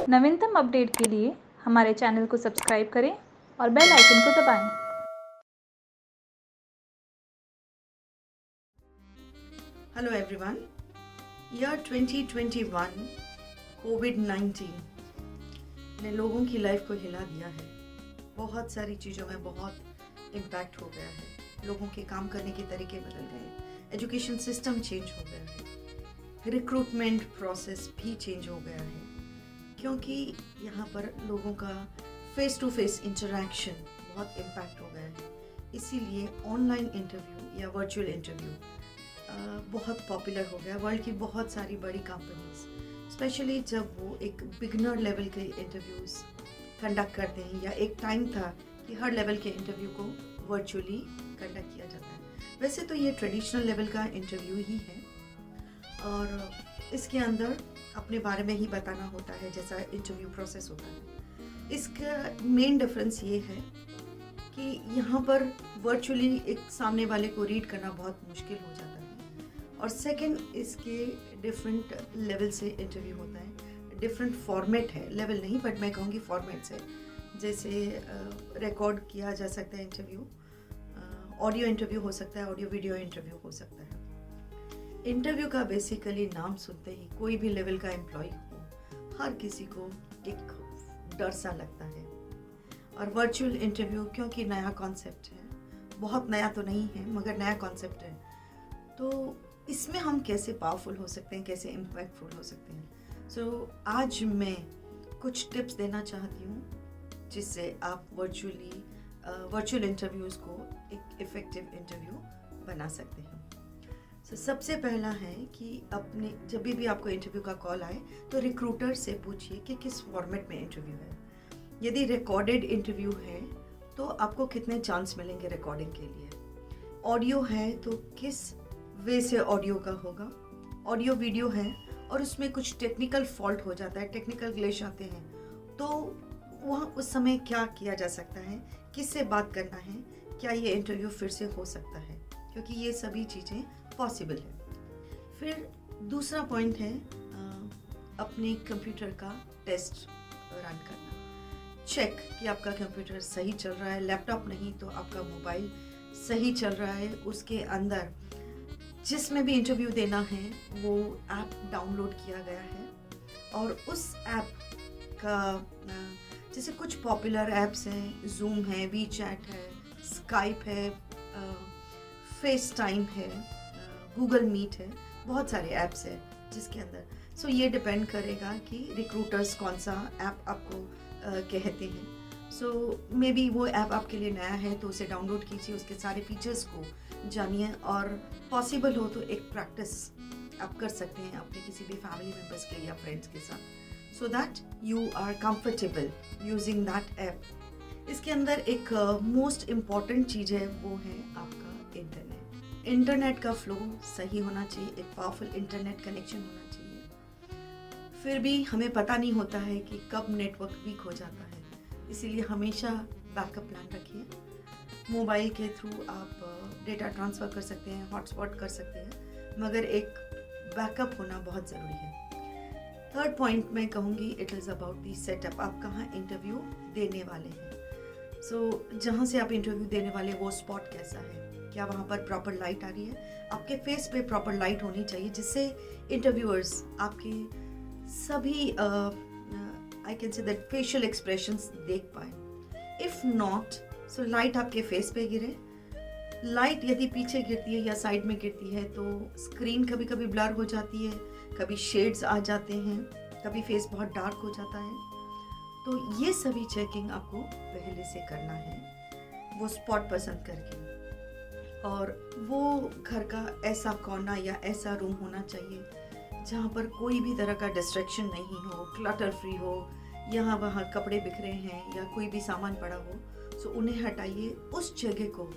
नवीनतम अपडेट के लिए हमारे चैनल को सब्सक्राइब करें और बेल आइकन को दबाएं। हेलो एवरीवन, ईयर 2021 कोविड-19 ने लोगों की लाइफ को हिला दिया है। बहुत सारी चीज़ों में बहुत इम्पैक्ट हो गया है। लोगों के काम करने के तरीके बदल गए, एजुकेशन सिस्टम चेंज हो गया है, रिक्रूटमेंट प्रोसेस भी चेंज हो गया है, क्योंकि यहाँ पर लोगों का फेस टू फेस इंटरेक्शन बहुत इम्पैक्ट हो गया है। इसीलिए ऑनलाइन इंटरव्यू या वर्चुअल इंटरव्यू बहुत पॉपुलर हो गया। वर्ल्ड की बहुत सारी बड़ी कंपनीज स्पेशली जब वो एक बिगनर लेवल के इंटरव्यूज़ कंडक्ट करते हैं, या एक टाइम था कि हर लेवल के इंटरव्यू को वर्चुअली कंडक्ट किया जाता है। वैसे तो ये ट्रेडिशनल लेवल का इंटरव्यू ही है और इसके अंदर अपने बारे में ही बताना होता है, जैसा इंटरव्यू प्रोसेस होता है। इसका मेन डिफरेंस ये है कि यहाँ पर वर्चुअली एक सामने वाले को रीड करना बहुत मुश्किल हो जाता है, और सेकंड इसके डिफरेंट लेवल से इंटरव्यू होता है। डिफरेंट फॉर्मेट है, लेवल नहीं बट मैं कहूँगी फॉर्मेट से। जैसे रिकॉर्ड किया जा सकता है इंटरव्यू, ऑडियो इंटरव्यू हो सकता है, ऑडियो वीडियो इंटरव्यू हो सकता है। इंटरव्यू का बेसिकली नाम सुनते ही कोई भी लेवल का एम्प्लॉय हो, हर किसी को एक डर सा लगता है। और वर्चुअल इंटरव्यू क्योंकि नया कॉन्सेप्ट है, बहुत नया तो नहीं है मगर नया कॉन्सेप्ट है, तो इसमें हम कैसे पावरफुल हो सकते हैं, कैसे इम्पैक्टफुल हो सकते हैं। सो आज मैं कुछ टिप्स देना चाहती हूँ जिससे आप वर्चुअल इंटरव्यूज़ को एक इफ़ेक्टिव इंटरव्यू बना सकते हैं। सबसे पहला है कि अपने जब भी आपको इंटरव्यू का कॉल आए तो रिक्रूटर से पूछिए कि किस फॉर्मेट में इंटरव्यू है। यदि रिकॉर्डेड इंटरव्यू है तो आपको कितने चांस मिलेंगे रिकॉर्डिंग के लिए। ऑडियो है तो किस वे से ऑडियो का होगा। ऑडियो वीडियो है और उसमें कुछ टेक्निकल फॉल्ट हो जाता है, टेक्निकल ग्लिच आते हैं, तो वहाँ उस समय क्या किया जा सकता है, किससे बात करना है, क्या ये इंटरव्यू फिर से हो सकता है, क्योंकि ये सभी चीज़ें पॉसिबल है। फिर दूसरा पॉइंट है अपने कंप्यूटर का टेस्ट रन करना। चेक कि आपका कंप्यूटर सही चल रहा है, लैपटॉप नहीं तो आपका मोबाइल सही चल रहा है। उसके अंदर जिसमें भी इंटरव्यू देना है वो ऐप डाउनलोड किया गया है, और उस ऐप का जैसे कुछ पॉपुलर ऐप्स हैं, जूम है, वी चैट है, स्काइप है, फेस टाइम है, गूगल मीट है, बहुत सारे ऐप्स हैं जिसके अंदर। ये डिपेंड करेगा कि रिक्रूटर्स कौन सा ऐप आपको कहते हैं। मे बी वो ऐप आपके लिए नया है तो उसे डाउनलोड कीजिए, उसके सारे फीचर्स को जानिए, और पॉसिबल हो तो एक प्रैक्टिस आप कर सकते हैं अपने किसी भी फैमिली मेम्बर्स के या फ्रेंड्स के साथ, so that you are comfortable using that app. इसके अंदर एक मोस्ट इम्पॉर्टेंट चीज़ है, वो है आपका इंटरनेट। इंटरनेट का फ्लो सही होना चाहिए, एक पावरफुल इंटरनेट कनेक्शन होना चाहिए। फिर भी हमें पता नहीं होता है कि कब नेटवर्क वीक हो जाता है, इसीलिए हमेशा बैकअप प्लान रखिए। मोबाइल के थ्रू आप डेटा ट्रांसफ़र कर सकते हैं, हॉटस्पॉट कर सकते हैं, मगर एक बैकअप होना बहुत ज़रूरी है। थर्ड पॉइंट मैं कहूँगी it is about the setup. आप कहाँ इंटरव्यू देने वाले हैं। जहाँ से आप इंटरव्यू देने वाले वो स्पॉट कैसा है, क्या वहाँ पर प्रॉपर लाइट आ रही है, आपके फेस पे प्रॉपर लाइट होनी चाहिए जिससे इंटरव्यूअर्स आपके सभी I can say that facial expressions देख पाए। इफ़ नॉट सो लाइट आपके फेस पे गिरे। लाइट यदि पीछे गिरती है या साइड में गिरती है तो स्क्रीन कभी कभी ब्लर हो जाती है, कभी शेड्स आ जाते हैं, कभी फेस बहुत डार्क हो जाता है। तो ये सभी चेकिंग आपको पहले से करना है, वो स्पॉट पसंद करके। और वो घर का ऐसा कोना या ऐसा रूम होना चाहिए जहाँ पर कोई भी तरह का डिस्ट्रैक्शन नहीं हो, क्लटर फ्री हो, यहाँ वहाँ कपड़े बिखरे हैं या कोई भी सामान पड़ा हो, उन्हें हटाइए। उस जगह को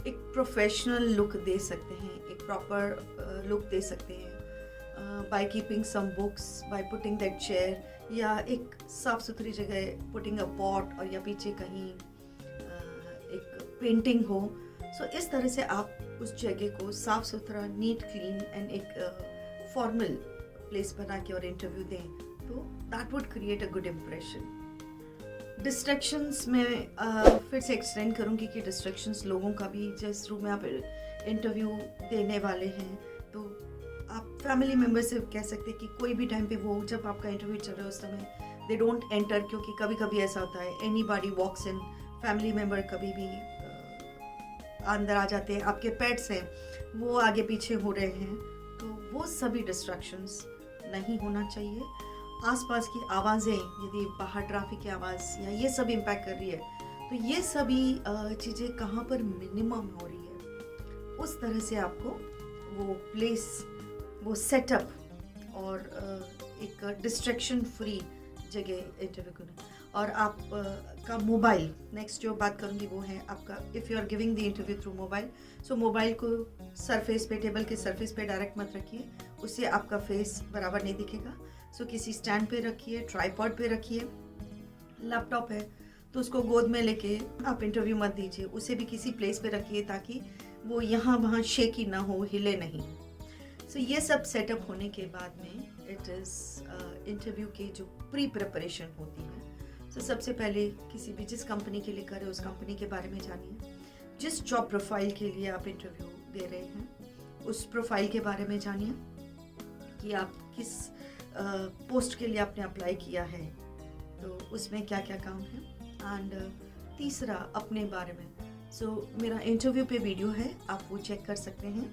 एक प्रोफेशनल लुक दे सकते हैं, एक प्रॉपर लुक दे सकते हैं by keeping some books, by putting that chair, या एक साफ सुथरी जगह पुटिंग अ पॉट, और या पीछे कहीं एक पेंटिंग हो। इस तरह से आप उस जगह को साफ सुथरा, नीट, क्लीन एंड एक फॉर्मल प्लेस बना के और इंटरव्यू दें तो that would create a good impression. Distractions में फिर से एक्सटेंड करूँगी कि डिस्ट्रैक्शंस लोगों का भी, जिस रूम में आप इंटरव्यू देने वाले हैं तो आप फैमिली मेम्बर से कह सकते हैं कि कोई भी टाइम पे वो जब आपका इंटरव्यू चल रहा है उस समय दे डोंट एंटर, क्योंकि कभी कभी ऐसा होता है एनी बॉडी वॉक्स इन, फैमिली मेम्बर कभी भी अंदर आ जाते हैं, आपके पेट्स हैं वो आगे पीछे हो रहे हैं, तो वो सभी डिस्ट्रैक्शंस नहीं होना चाहिए। आसपास की आवाज़ें, यदि बाहर ट्रैफिक की आवाज़ या ये सब इम्पैक्ट कर रही है तो ये सभी चीज़ें कहाँ पर मिनिमम हो रही है, उस तरह से आपको वो प्लेस, वो सेटअप और एक डिस्ट्रैक्शन फ्री जगह इंटरव्यू करना। और आप का मोबाइल, नेक्स्ट जो बात करूँगी वो है आपका, if you are giving the interview through mobile, so mobile को सरफेस पे, टेबल के सरफेस पे डायरेक्ट मत रखिए, उससे आपका फेस बराबर नहीं दिखेगा। सो किसी स्टैंड पे रखिए, ट्राइपॉड पे रखिए। लैपटॉप है तो उसको गोद में लेके आप इंटरव्यू मत दीजिए, उसे भी किसी प्लेस पे रखिए ताकि वो यहाँ वहाँ शेकी ना हो, हिले नहीं। सो ये सब सेटअप होने के बाद में इट इज़ इंटरव्यू के जो प्री प्रिपरेशन होती है। सो सबसे पहले किसी भी जिस कंपनी के लिए करें उस कंपनी के बारे में जानिए, जिस जॉब प्रोफाइल के लिए आप इंटरव्यू दे रहे हैं उस प्रोफाइल के बारे में जानिए कि आप किस पोस्ट के लिए आपने अप्लाई किया है, तो उसमें क्या क्या काम है। एंड तीसरा अपने बारे में, सो मेरा इंटरव्यू पे वीडियो है, आप वो चेक कर सकते हैं।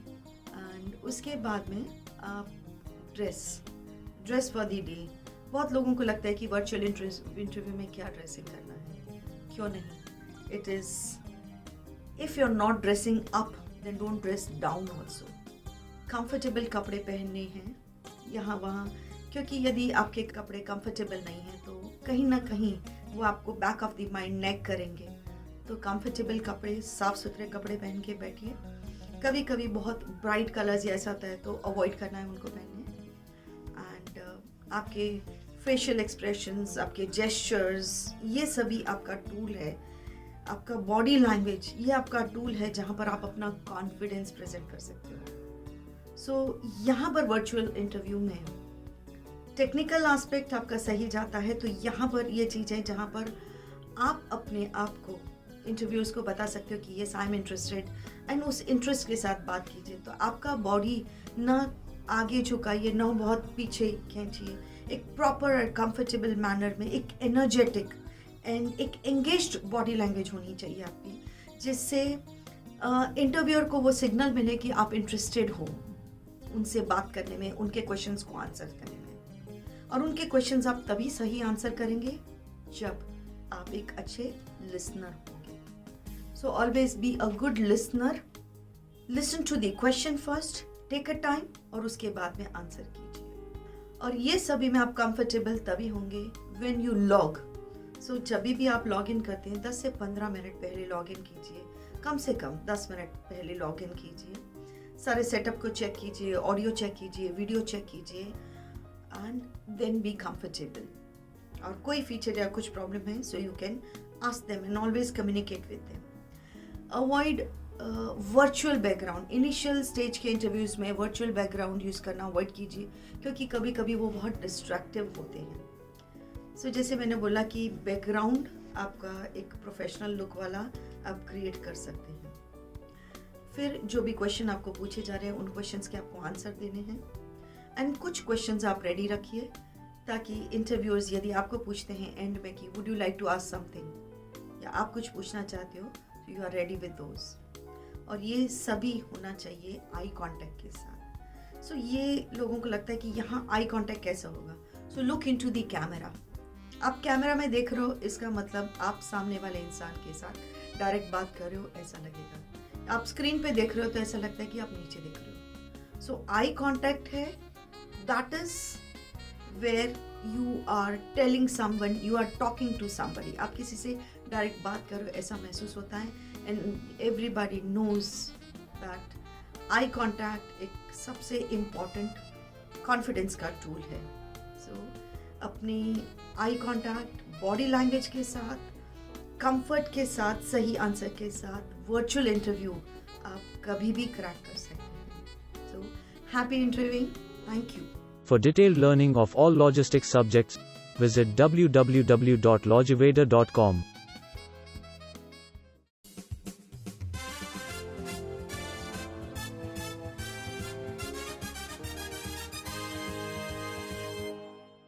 एंड उसके बाद में आप ड्रेस फॉर द डे। बहुत लोगों को लगता है कि वर्चुअल इंटरव्यू में क्या ड्रेसिंग करना है, क्यों नहीं। It is, if you are not dressing up then don't dress down also. Comfortable कपड़े पहनने हैं यहाँ वहाँ, क्योंकि यदि आपके कपड़े कंफर्टेबल नहीं हैं तो कहीं ना कहीं वो आपको back of the mind nag करेंगे। तो कंफर्टेबल कपड़े, साफ सुथरे कपड़े पहन के बैठिए। कभी कभी बहुत ब्राइट कलर्स ऐसा होता है तो अवॉइड करना है उनको पहनने। एंड आपके फेशियल एक्सप्रेशंस, आपके जेस्चर्स, ये सभी आपका टूल है। आपका बॉडी लैंग्वेज, ये आपका टूल है जहाँ पर आप अपना कॉन्फिडेंस प्रेजेंट कर सकते हो। सो यहाँ पर वर्चुअल इंटरव्यू में टेक्निकल एस्पेक्ट आपका सही जाता है, तो यहाँ पर ये चीज़ें जहाँ पर आप अपने आप को इंटरव्यूज़ को बता सकते हो कि yes I am interested, and उस इंटरेस्ट के साथ बात कीजिए। तो आपका बॉडी ना आगे झुकाइए ना बहुत पीछे खींचिए, एक प्रॉपर कंफर्टेबल मैनर में एक एनर्जेटिक एंड एक एंगेज्ड बॉडी लैंग्वेज होनी चाहिए आपकी, जिससे इंटरव्यूअर को वो सिग्नल मिले कि आप इंटरेस्टेड हो उनसे बात करने में, उनके क्वेश्चंस को आंसर करने में। और उनके क्वेश्चंस आप तभी सही आंसर करेंगे जब आप एक अच्छे लिसनर होंगे। So always be a good listener, listen to the question first, take a time और उसके बाद में आंसर कीजिए। और ये सभी में आप कंफर्टेबल तभी होंगे व्हेन यू लॉग। सो जब भी आप लॉग इन करते हैं 10 से 15 मिनट पहले लॉग इन कीजिए, कम से कम 10 मिनट पहले लॉग इन कीजिए, सारे सेटअप को चेक कीजिए, ऑडियो चेक कीजिए, वीडियो चेक कीजिए, एंड देन बी कंफर्टेबल। और कोई फीचर या कुछ प्रॉब्लम है so you can ask them and always communicate with them. Avoid virtual background. Initial stage के इंटरव्यूज़ में वर्चुअल बैकग्राउंड यूज़ करना अवॉइड कीजिए, क्योंकि कभी कभी वो बहुत डिस्ट्रैक्टिव होते हैं। सो जैसे मैंने बोला कि बैकग्राउंड आपका एक प्रोफेशनल लुक वाला आप क्रिएट कर सकते हैं। फिर जो भी क्वेश्चन आपको पूछे जा रहे हैं उन क्वेश्चंस के आपको आंसर देने हैं। एंड कुछ क्वेश्चंस आप रेडी रखिए ताकि इंटरव्यूअर्स यदि आपको पूछते हैं एंड में कि would you like to ask something, या आप कुछ पूछना चाहते हो तो you are ready with those. और ये सभी होना चाहिए आई कांटेक्ट के साथ। सो ये लोगों को लगता है कि यहाँ आई कांटेक्ट कैसा होगा। So look into the camera. आप कैमरा में देख रहे हो, इसका मतलब आप सामने वाले इंसान के साथ डायरेक्ट बात कर रहे हो ऐसा लगेगा। आप स्क्रीन पे देख रहे हो तो ऐसा लगता है कि आप नीचे देख रहे हो। सो आई कांटेक्ट है, that is where you are telling someone, you are talking to somebody. आप किसी से डायरेक्ट बात कर रहे हो ऐसा महसूस होता है। And everybody knows that eye contact एक सबसे इम्पॉर्टेंट कॉन्फिडेंस का टूल है। सो अपनी आई कांटेक्ट, बॉडी लैंग्वेज के साथ, कंफर्ट के साथ, सही आंसर के साथ वर्चुअल इंटरव्यू आप कभी भी क्रैक कर सकते हैं। So happy interviewing, thank you. For detailed learning of all logistics subjects, visit www.logiveda.com.